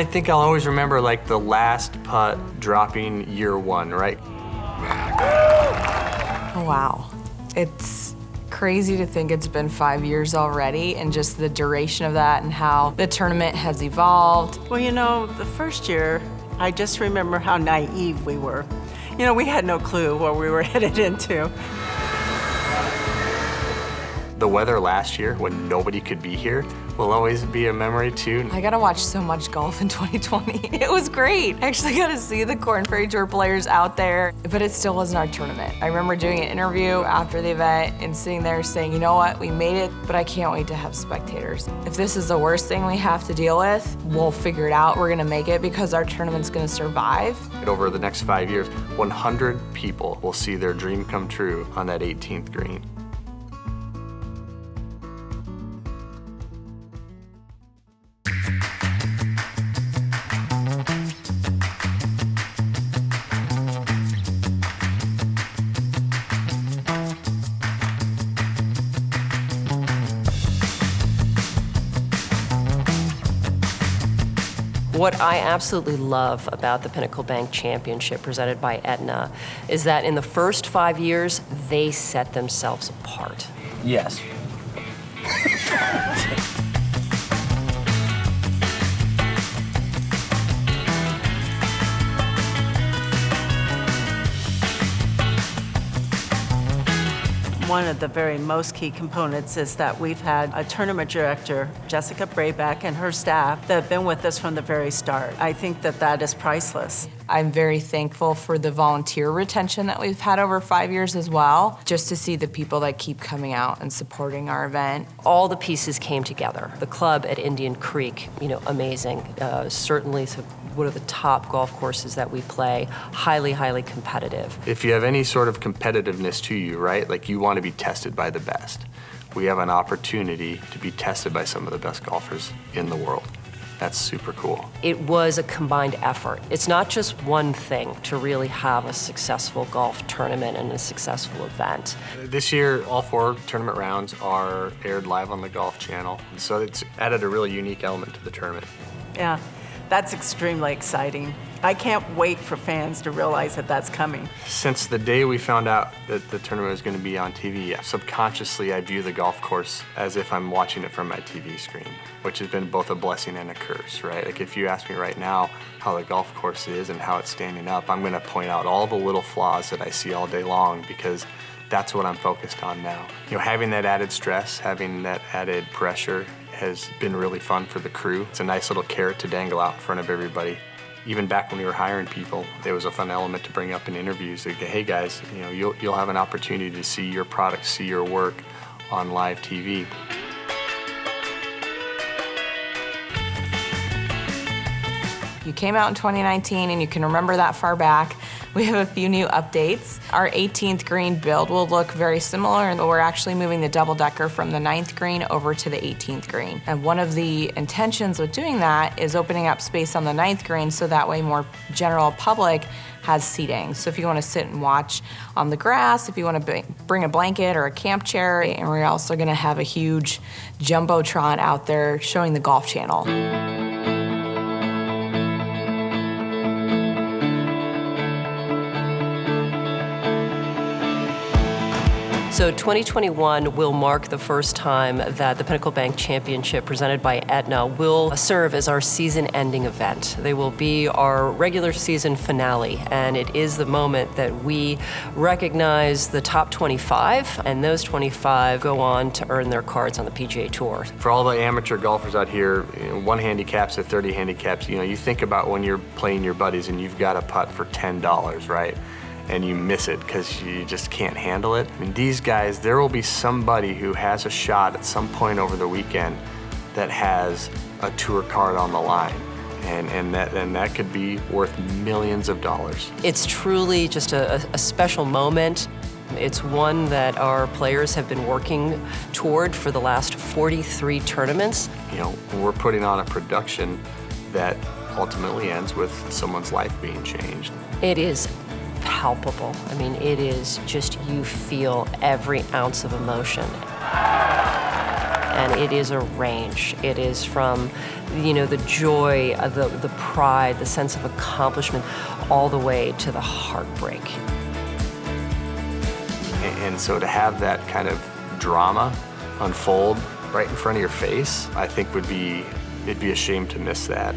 I think I'll always remember like the last putt dropping year one, right? Oh, wow. It's crazy to think it's been 5 years already, and just the duration of that and how the tournament has evolved. Well, you know, the first year, I just remember how naive we were. You know, we had no clue what we were headed into. The weather last year when nobody could be here will always be a memory too. I got to watch so much golf in 2020. It was great. I actually got to see the Korn Ferry Tour players out there, but it still wasn't our tournament. I remember doing an interview after the event and sitting there saying, you know what, we made it, but I can't wait to have spectators. If this is the worst thing we have to deal with, we'll figure it out. We're going to make it because our tournament's going to survive. Over the next 5 years, 100 people will see their dream come true on that 18th green. What I absolutely love about the Pinnacle Bank Championship presented by Aetna is that in the first 5 years, they set themselves apart. Yes. One of the very most key components is that we've had a tournament director, Jessica Brayback, and her staff that have been with us from the very start. I think that that is priceless. I'm very thankful for the volunteer retention that we've had over 5 years as well, just to see the people that keep coming out and supporting our event. All the pieces came together. The club at Indian Creek, you know, amazing. Certainly one of the top golf courses that we play, highly, highly competitive. If you have any sort of competitiveness to you, right, like you want to be tested by the best, we have an opportunity to be tested by some of the best golfers in the world. That's super cool. It was a combined effort. It's not just one thing to really have a successful golf tournament and a successful event. This year, all 4 tournament rounds are aired live on the Golf Channel, so it's added a really unique element to the tournament. Yeah, that's extremely exciting. I can't wait for fans to realize that that's coming. Since the day we found out that the tournament was going to be on TV, subconsciously I view the golf course as if I'm watching it from my TV screen, which has been both a blessing and a curse, right? Like if you ask me right now how the golf course is and how it's standing up, I'm going to point out all the little flaws that I see all day long because that's what I'm focused on now. You know, having that added stress, having that added pressure has been really fun for the crew. It's a nice little carrot to dangle out in front of everybody. Even back when we were hiring people, it was a fun element to bring up in interviews. Like, hey guys, you know, you'll have an opportunity to see your product, see your work on live TV. You came out in 2019 and you can remember that far back. We have a few new updates. Our 18th green build will look very similar, but we're actually moving the double-decker from the 9th green over to the 18th green. And one of the intentions with doing that is opening up space on the 9th green so that way more general public has seating. So if you want to sit and watch on the grass, if you want to bring a blanket or a camp chair, and we're also going to have a huge jumbotron out there showing the Golf Channel. So 2021 will mark the first time that the Pinnacle Bank Championship presented by Aetna will serve as our season-ending event. They will be our regular season finale, and it is the moment that we recognize the top 25, and those 25 go on to earn their cards on the PGA Tour. For all the amateur golfers out here, you know, 1 handicaps to 30 handicaps, you know, you think about when you're playing your buddies and you've got a putt for $10, right? And you miss it because you just can't handle it. I mean, these guys, there will be somebody who has a shot at some point over the weekend that has a tour card on the line. And that could be worth millions of dollars. It's truly just a special moment. It's one that our players have been working toward for the last 43 tournaments. You know, we're putting on a production that ultimately ends with someone's life being changed. It is palpable. I mean, it is just, you feel every ounce of emotion. and it is a range. It is from, the joy, the pride, the sense of accomplishment, all the way to the heartbreak. And so to have that kind of drama unfold right in front of your face, I think it'd be a shame to miss that.